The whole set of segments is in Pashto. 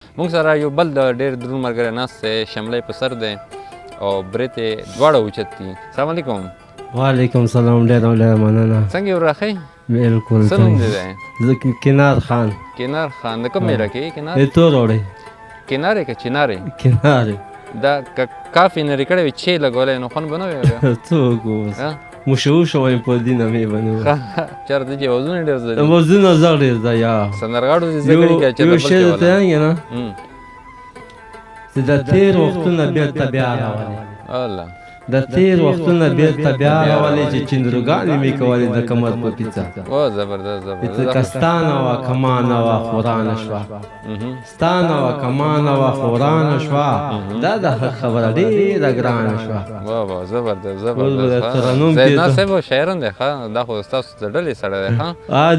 موږ سره یو بل د ډېر دروند ملګری ناست دی، شملی په سر دی او برېت یې دواړه اوچت دي. السلام علیکم. وعلیکم سلام، ډېره مننه. څنګه یې وراخئ؟ بالکل. څه نوم دی دی؟ زه کنار خان. کنار خان. د کوم میله کې کنار؟ د تورړې. کنار یې که چنار یې؟ کنار یې. دا که کاف یې نري کړی وي چې لګولی نو خوند به نه وی بیا؟ څوک اوس مشهور شوی په دینه مې به نه وي. چېرته چې وزونه یې ډېر زده دي؟ وزونه زه ډېر زده یا سندرغاړو دې زده کړي که چېرته یو بل شی کې درته ولا؟ وایم نه چې د تېر وختونه بېرته بیا راولي. الله. د تېر وختونه بېرته بیا راولي چې چندروګانې مې کولې د کمر په پیڅه. او زبردست زبردست. که ستانه وه کمانه وه خورانه شوه، ستانه وه کمانه وه خورانه شوه، دا د حق خبره ډېره ګرانه شوه. واه واه زبردست زبردست. زیدناز صاحب شاعر هم دی ښه، دا خو ستاسو د ډلې سړی دی ښه.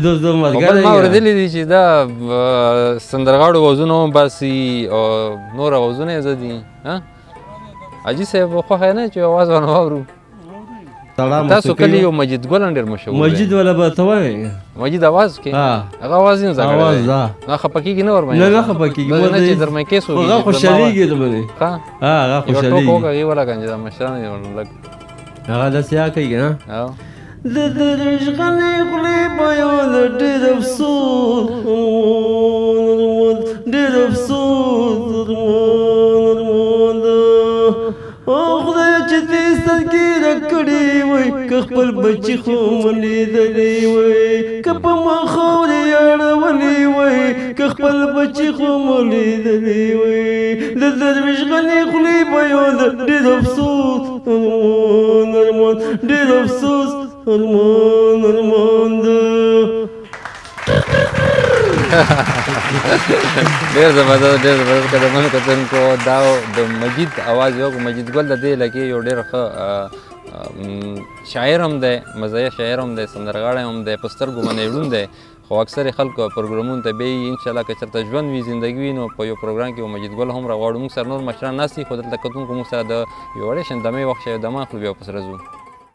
د خو بل ملګری ما اورېدلي دي چې دا سندرغاړو وزونه هم باسي او نور وزونه یې زه دي. حاجي صاحب خوښه یې نه چې اواز ورنه واورو؟ تاسو کلي یو مجید ګل هم ډېر مشهور دی. مجید والا به ته وایې؟ مجید اواز کې هغه اواز یې نه زده کړی اواز دی. ده. نه خفه کېږي نه ورباندې؟ نه نه خفه کېږي. داسې نه چې درمکې سوګي. هغه خوشحالېږي درباندې. ښه هغه یو ټوک خوشحالېږي. وکړه هغې ولګه چې دا مشران یې لږ هغه داسې یا کوي که نه او د درشغنې خولې به یو د ډېر افسوس ډېر افسوس او خدای چې دې سترګې راکړې وای که خپل بچي خو مو لیدلی وای که په ما خاورې اړولې وای که خپل بچي خو مو لیدلی وای د درویش غنې خولې به یو د ډېر افسوس ارمان ډېر افسوس ارمان ارمان ده. ډېر زبردست ډېر زبردست قدرمنو کتونکو دا د مجید اواز یو مجید ګل د دې علاقې یو ډېر ښه شاعر هم دی، مزاحیه شاعر هم دی، سندرغاړی هم دی، په سترګو باندې ړوند دی، خو اکثر خلکو پروګرامونو ته بیایي. انشاءالله که چېرته ژوند وي زندګي وي نو په یو پروګرام کې مجید ګل هم راغواړو. موږ سره نور مشران ناست دي خو دلته کتونکو موږ سره د یو وړې شندمې وخت شوی دمه اخلو بیا ورپسې راځو.